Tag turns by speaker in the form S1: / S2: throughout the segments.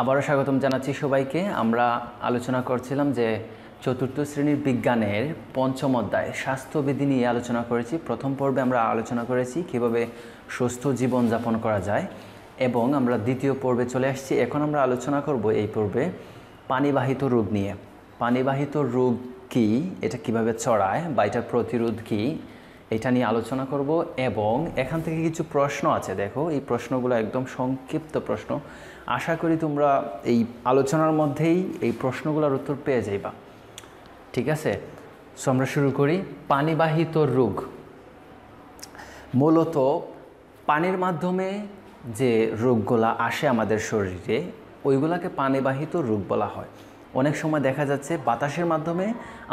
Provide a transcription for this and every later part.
S1: আবারও স্বাগতম জানাচ্ছি সবাইকে। আমরা আলোচনা করছিলাম যে চতুর্থ শ্রেণীর বিজ্ঞানের পঞ্চম অধ্যায় স্বাস্থ্যবিধি নিয়ে আলোচনা করেছি। প্রথম পর্বে আমরা আলোচনা করেছি কিভাবে সুস্থ জীবনযাপন করা যায় এবং আমরা দ্বিতীয় পর্বে চলে আসছি। এখন আমরা আলোচনা করব এই পর্বে পানিবাহিত রোগ নিয়ে। পানিবাহিত রোগ কী, এটা কিভাবে ছড়ায় বা এটার প্রতিরোধ কী, এটা নিয়ে আলোচনা করব। এবং এখান থেকে কিছু প্রশ্ন আছে, দেখো এই প্রশ্নগুলো একদম সংক্ষিপ্ত প্রশ্ন। আশা করি তোমরা এই আলোচনার মধ্যেই এই প্রশ্নগুলোর উত্তর পেয়ে যাইবা, ঠিক আছে? সো আমরা শুরু করি। পানিবাহিত রোগ মূলত পানির মাধ্যমে যে রোগগুলা আসে আমাদের শরীরে, ওইগুলাকে পানিবাহিত রোগ বলা হয়। অনেক সময় দেখা যাচ্ছে বাতাসের মাধ্যমে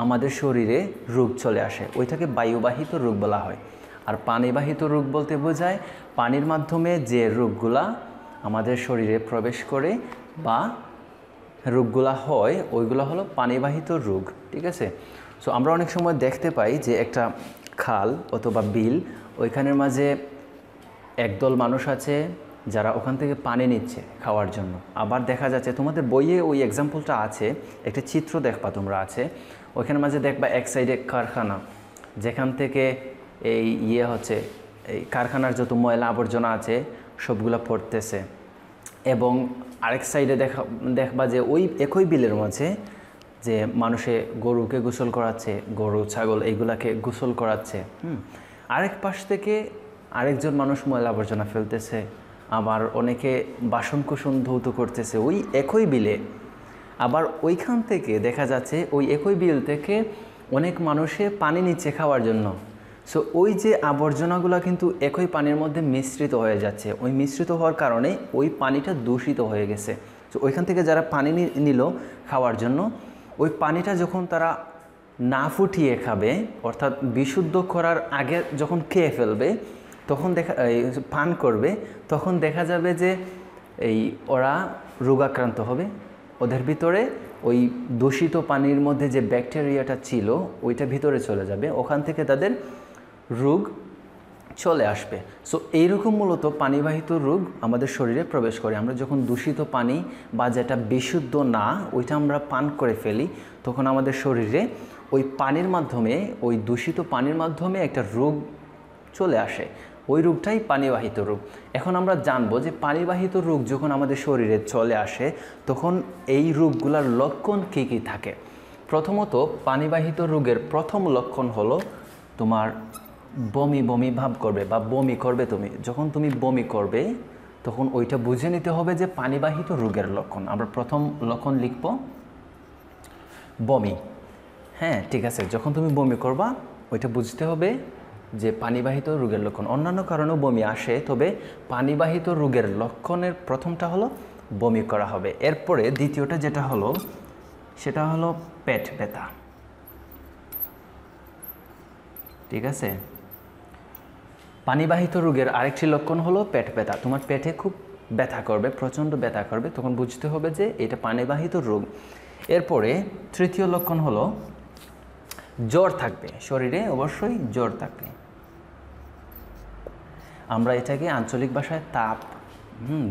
S1: আমাদের শরীরে রোগ চলে আসে, ওইটাকে বায়ুবাহিত রোগ বলা হয়। আর পানিবাহিত রোগ বলতে বোঝায় পানির মাধ্যমে যে রোগগুলা আমাদের শরীরে প্রবেশ করে বা রোগগুলা হয়, ওইগুলো হলো পানিবাহিত রোগ, ঠিক আছে? সো আমরা অনেক সময় দেখতে পাই যে একটা খাল অথবা বিল, ওইখানের মাঝে একদল মানুষ আছে যারা ওখান থেকে পানি নিচ্ছে খাওয়ার জন্য। আবার দেখা যাচ্ছে, তোমাদের বইয়ে ওই এক্সাম্পলটা আছে, একটা চিত্র দেখবা তোমরা আছে, ওইখানের মাঝে দেখবা এক সাইডে কারখানা, যেখান থেকে এই হচ্ছে এই কারখানার যত ময়লা আবর্জনা আছে সবগুলো পড়তেছে। এবং আরেক সাইডে দেখবা যে ওই একই বিলের মাঝে যে মানুষে গরুকে গোসল করাচ্ছে, গরু ছাগল এইগুলাকে গোসল করাচ্ছে। আরেক পাশ থেকে আরেকজন মানুষ ময়লা আবর্জনা ফেলতেছে, আবার অনেকে বাসন কুসন ধৌত করতেছে ওই একই বিলে। আবার ওইখান থেকে দেখা যাচ্ছে ওই একই বিল থেকে অনেক মানুষে পানি নিচ্ছে খাওয়ার জন্য। সো ওই যে আবর্জনাগুলো কিন্তু একই পানির মধ্যে মিশ্রিত হয়ে যাচ্ছে। ওই মিশ্রিত হওয়ার কারণে ওই পানিটা দূষিত হয়ে গেছে। সো ওইখান থেকে যারা পানি নিল খাওয়ার জন্য, ওই পানিটা যখন তারা না ফুটিয়ে খাবে, অর্থাৎ বিশুদ্ধ করার আগে যখন খেয়ে ফেলবে, তখন পান করবে, তখন দেখা যাবে যে ওরা রোগাক্রান্ত হবে। ওদের ভিতরে ওই দূষিত পানির মধ্যে যে ব্যাকটেরিয়াটা ছিল ওইটা ভিতরে চলে যাবে, ওখান থেকে তাদের রোগ চলে আসবে। সো এইরকম মূলত পানিবাহিত রোগ আমাদের শরীরে প্রবেশ করে। আমরা যখন দূষিত পানি বা যেটা বিশুদ্ধ না ওইটা আমরা পান করে ফেলি, তখন আমাদের শরীরে ওই পানির মাধ্যমে, ওই দূষিত পানির মাধ্যমে একটা রোগ চলে আসে। ওই রোগটাই পানিবাহিত রোগ। এখন আমরা জানবো যে পানিবাহিত রোগ যখন আমাদের শরীরে চলে আসে, তখন এই রোগগুলোর লক্ষণ কী কী থাকে। প্রথমত পানিবাহিত রোগের প্রথম লক্ষণ হলো তোমার বমি বমি ভাব করবে বা বমি করবে। যখন তুমি বমি করবে তখন ওইটা বুঝে নিতে হবে যে পানিবাহিত রোগের লক্ষণ। আমরা প্রথম লক্ষণ লিখব বমি। হ্যাঁ, ঠিক আছে, যখন তুমি বমি করবা ওইটা বুঝতে হবে যে পানিবাহিত রোগের লক্ষণ। অন্যান্য কারণেও বমি আসে, তবে পানিবাহিত রোগের লক্ষণের প্রথমটা হলো বমি করা হবে। এরপরে দ্বিতীয়টা যেটা হলো সেটা হলো পেট ব্যথা, ঠিক আছে? পানিবাহিত রোগের আরেকটি লক্ষণ হলো পেট ব্যথা। তোমার পেটে খুব ব্যথা করবে, প্রচণ্ড ব্যথা করবে, তখন বুঝতে হবে যে এটা পানিবাহিত রোগ। এরপরে তৃতীয় লক্ষণ হলো জ্বর থাকবে, শরীরে অবশ্যই জ্বর থাকবে। আমরা এটাকে আঞ্চলিক ভাষায় তাপ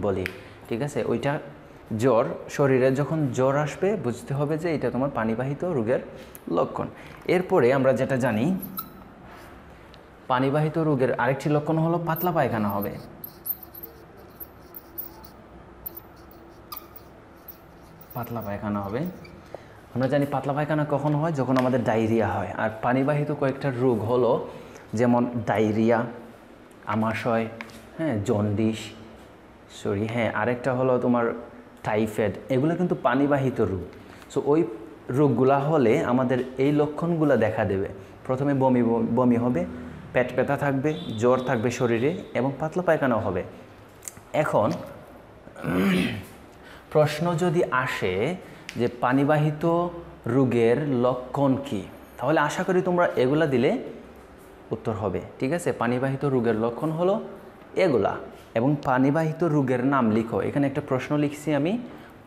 S1: বলি, ঠিক আছে? ওইটা জ্বর, শরীরে যখন জ্বর আসবে বুঝতে হবে যে এটা তোমার পানিবাহিত রোগের লক্ষণ। এরপরে আমরা যেটা জানি, পানিবাহিত রোগের আরেকটি লক্ষণ হলো পাতলা পায়খানা হবে। পাতলা পায়খানা হবে। আমরা জানি পাতলা পায়খানা কখন হয়, যখন আমাদের ডায়রিয়া হয়। আর পানিবাহিত কয়েকটা রোগ হলো যেমন ডায়রিয়া, আমাশয়, জন্ডিস, আরেকটা হলো তোমার টাইফয়েড। এগুলো কিন্তু পানিবাহিত রোগ। সো ওই রোগগুলা হলে আমাদের এই লক্ষণগুলো দেখা দেবে। প্রথমে বমি বমি হবে, পেট ব্যথা থাকবে, জ্বর থাকবে শরীরে এবং পাতলা পায়খানাও হবে। এখন প্রশ্ন যদি আসে যে পানিবাহিত রোগের লক্ষণ কী, তাহলে আশা করি তোমরা এগুলা দিলে উত্তর হবে, ঠিক আছে? পানিবাহিত রোগের লক্ষণ হলো এগুলা। এবং পানিবাহিত রোগের নাম লিখো। এখানে একটা প্রশ্ন লিখছি আমি,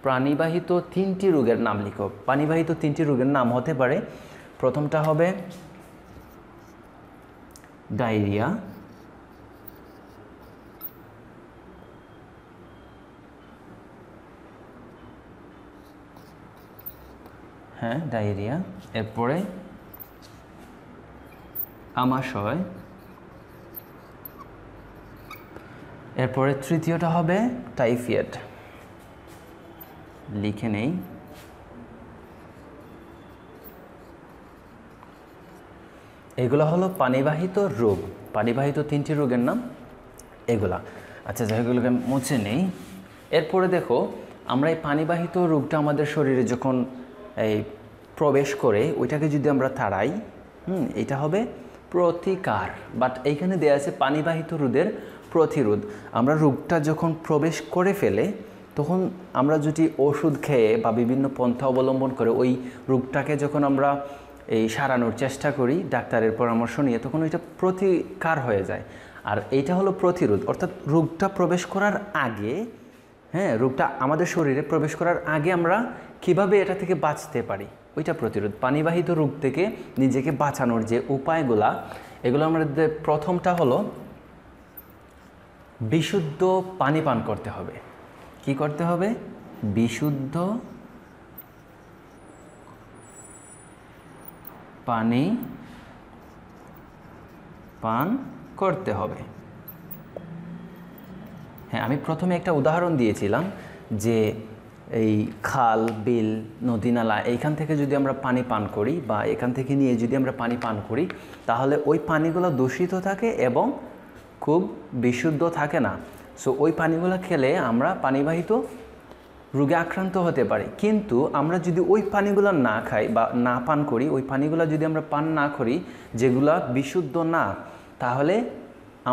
S1: পানিবাহিত 3টি রোগের নাম লিখো। পানিবাহিত 3টি রোগের নাম হতে পারে, প্রথমটা হবে ডায়রিয়া, হ্যাঁ ডায়রিয়া, এরপরে আমাশয়, এরপরে তৃতীয়টা হবে টাইফয়েড। লিখে নেই। এগুলো হলো পানিবাহিত রোগ, পানিবাহিত 3টি রোগের নাম এগুলা। আচ্ছা যাই হোক, এগুলোকে মুছে নেই। এরপরে দেখো, আমরা এই পানিবাহিত রোগটা আমাদের শরীরে যখন এই প্রবেশ করে ওইটাকে যদি আমরা তাড়াই, এটা হবে প্রতিকার। বাট এইখানে দেয়া আছে পানিবাহিত রোগের প্রতিরোধ। আমরা রোগটা যখন প্রবেশ করে ফেলে তখন আমরা যদি ওষুধ খেয়ে বা বিভিন্ন পন্থা অবলম্বন করে ওই রোগটাকে যখন আমরা এই সারানোর চেষ্টা করি ডাক্তারের পরামর্শ নিয়ে, তখন ওইটা প্রতিকার হয়ে যায়। আর এইটা হলো প্রতিরোধ, অর্থাৎ রোগটা প্রবেশ করার আগে, রোগটা আমাদের শরীরে প্রবেশ করার আগে আমরা কিভাবে এটা থেকে বাঁচতে পারি, ওইটা প্রতিরোধ। পানিবাহিত রোগ থেকে নিজেকে বাঁচানোর যে উপায়গুলা, এগুলো আমাদের প্রথমটা হলো বিশুদ্ধ পানি পান করতে হবে। কি করতে হবে? বিশুদ্ধ পানি পান করতে হবে। হ্যাঁ, আমি প্রথমে একটা উদাহরণ দিয়েছিলাম যে এই খাল, বিল, নদী, নালা এইখান থেকে যদি আমরা পানি পান করি বা এখান থেকে নিয়ে যদি আমরা পানি পান করি, তাহলে ওই পানিগুলো দূষিত থাকে এবং খুব বিশুদ্ধ থাকে না। সো ওই পানিগুলো খেলে আমরা পানিবাহিত রোগে আক্রান্ত হতে পারি। কিন্তু আমরা যদি ওই পানিগুলো না খাই বা না পান করি, ওই পানিগুলো যদি আমরা পান না করি যেগুলো বিশুদ্ধ না, তাহলে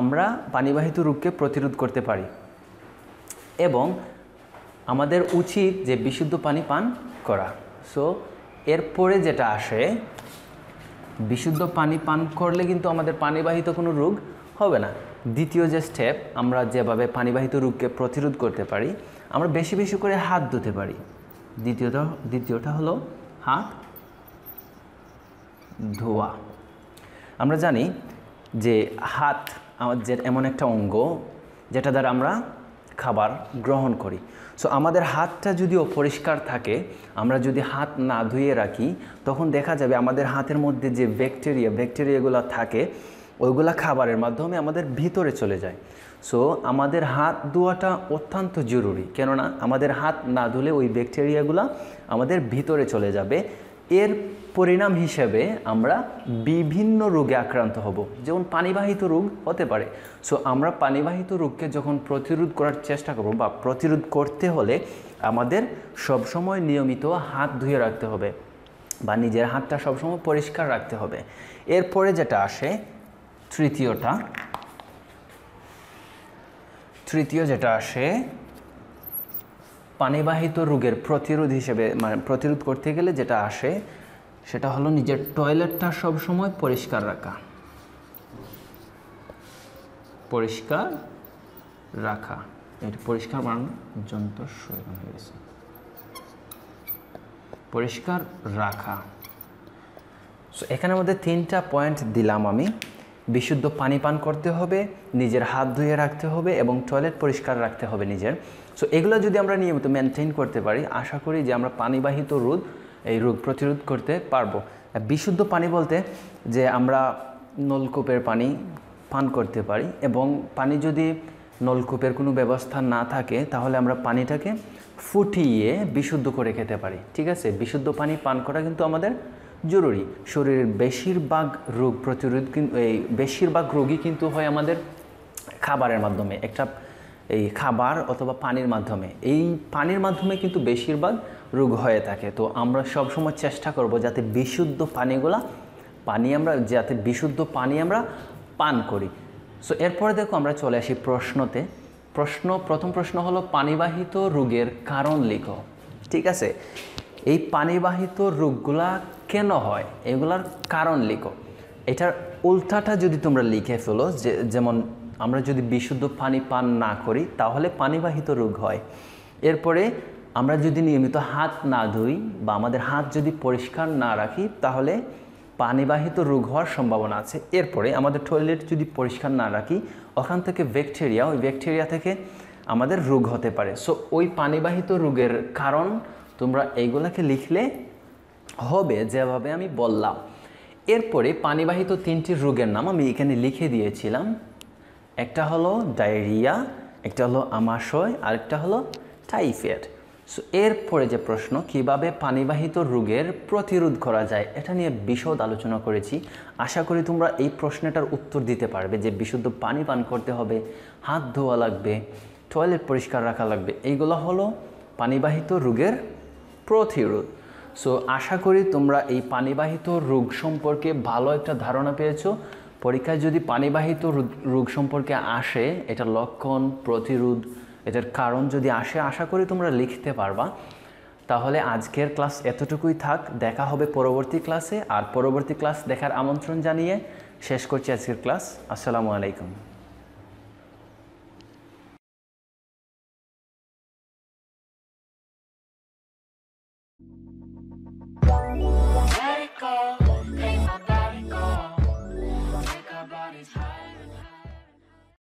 S1: আমরা পানিবাহিত রোগকে প্রতিরোধ করতে পারি। এবং আমাদের উচিত যে বিশুদ্ধ পানি পান করা। সো এরপরে যেটা আসে, বিশুদ্ধ পানি পান করলে কিন্তু আমাদের পানিবাহিত কোনো রোগ হবে না। দ্বিতীয় যে স্টেপ, আমরা যেভাবে পানিবাহিত রোগকে প্রতিরোধ করতে পারি, আমরা বেশি বেশি করে হাত ধুতে পারি। দ্বিতীয়টা হলো হাত ধোয়া। আমরা জানি যে হাত আমাদের এমন একটা অঙ্গ যেটা দ্বারা আমরা খাবার গ্রহণ করি। সো আমাদের হাতটা যদি অপরিষ্কার থাকে, আমরা যদি হাত না ধুয়ে রাখি, তখন দেখা যাবে আমাদের হাতের মধ্যে যে ব্যাকটেরিয়াগুলো থাকে, ওইগুলা খাবারের মাধ্যমে আমাদের ভিতরে চলে যায়। সো আমাদের হাত ধোয়াটা অত্যন্ত জরুরি, কেননা আমাদের হাত না ধুলে ওই ব্যাকটেরিয়াগুলো আমাদের ভিতরে চলে যাবে। এর পরিণাম হিসেবে আমরা বিভিন্ন রোগে আক্রান্ত হব, যেমন পানিবাহিত রোগ হতে পারে। সো আমরা পানিবাহিত রোগকে যখন প্রতিরোধ করার চেষ্টা করব বা প্রতিরোধ করতে হলে আমাদের সবসময় নিয়মিত হাত ধুয়ে রাখতে হবে বা নিজের হাতটা সবসময় পরিষ্কার রাখতে হবে। এরপরে যেটা আসে তৃতীয় যেটা আসে পানিবাহিত রোগের প্রতিরোধ হিসেবে, মানে প্রতিরোধ করতে গেলে যেটা আসে সেটা হলো নিজের টয়লেটটা সবসময় পরিষ্কার রাখা। এটা পরিষ্কার বানানো যন্ত্র হয়ে গেছে। পরিষ্কার রাখা। সো এখানের মধ্যে 3টা পয়েন্ট দিলাম আমি। বিশুদ্ধ পানি পান করতে হবে, নিজের হাত ধুয়ে রাখতে হবে এবং টয়লেট পরিষ্কার রাখতে হবে নিজের। সো এগুলো যদি আমরা নিয়মিত মেনটেন করতে পারি, আশা করি যে আমরা পানিবাহিত রোগ প্রতিরোধ করতে পারবো। বিশুদ্ধ পানি বলতে যে আমরা নলকূপের পানি পান করতে পারি, এবং পানি যদি নলকূপের কোনো ব্যবস্থা না থাকে তাহলে আমরা পানিটাকে ফুটিয়ে বিশুদ্ধ করে খেতে পারি। ঠিক আছে, বিশুদ্ধ পানি পান করা কিন্তু আমাদের জরুরি। শরীরের বেশিরভাগ রোগ প্রতিরোধ বেশিরভাগ রোগই কিন্তু হয় আমাদের খাবারের মাধ্যমে, এই খাবার অথবা পানির মাধ্যমে। এই পানির মাধ্যমে কিন্তু বেশিরভাগ রোগ হয়ে থাকে। তো আমরা সবসময় চেষ্টা করব যাতে বিশুদ্ধ পানি আমরা পান করি। সো এরপরে দেখো আমরা চলে আসি প্রশ্নতে। প্রথম প্রশ্ন হলো পানিবাহিত রোগের কারণ লিখো। ঠিক আছে, এই পানিবাহিত রোগগুলা কেন হয় এগুলার কারণ লিখো। এটার উল্টাটা যদি তোমরা লিখে ফেলো, যেমন আমরা যদি বিশুদ্ধ পানি পান না করি তাহলে পানিবাহিত রোগ হয়। এরপরে আমরা যদি নিয়মিত হাত না ধুই বা আমাদের হাত যদি পরিষ্কার না রাখি তাহলে পানিবাহিত রোগ হওয়ার সম্ভাবনা আছে। এরপরে আমাদের টয়লেট যদি পরিষ্কার না রাখি, ওখান থেকে ওই ব্যাকটেরিয়া থেকে আমাদের রোগ হতে পারে। সো ওই পানিবাহিত রোগের কারণ তোমরা এইগুলাকে লিখলে হবে যেভাবে আমি বললাম। এরপরে পানিবাহিত 3টি রোগের নাম আমি এখানে লিখে দিয়েছিলাম। একটা হলো ডায়রিয়া, একটা হলো আমাশয়, আরেকটা হলো টাইফয়েড। সো এরপরে যে প্রশ্ন, কিভাবে পানিবাহিত রোগের প্রতিরোধ করা যায়, এটা নিয়ে বিশদ আলোচনা করেছি। আশা করি তোমরা এই প্রশ্নটার উত্তর দিতে পারবে যে বিশুদ্ধ পানি পান করতে হবে, হাত ধোয়া লাগবে, টয়লেট পরিষ্কার রাখা লাগবে। এইগুলো হলো পানিবাহিত রোগের প্রতিরোধ। সো আশা করি তোমরা এই পানিবাহিত রোগ সম্পর্কে ভালো একটা ধারণা পেয়েছো। পরীক্ষায় যদি পানিবাহিত রোগ সম্পর্কে আসে, এটার লক্ষণ, প্রতিরোধ, এটার কারণ যদি আসে, আশা করি তোমরা লিখতে পারবা। তাহলে আজকের ক্লাস এতটুকুই থাক, দেখা হবে পরবর্তী ক্লাসে। আর পরবর্তী ক্লাস দেখার আমন্ত্রণ জানিয়ে শেষ করছি আজকের ক্লাস। আসসালামু আলাইকুম।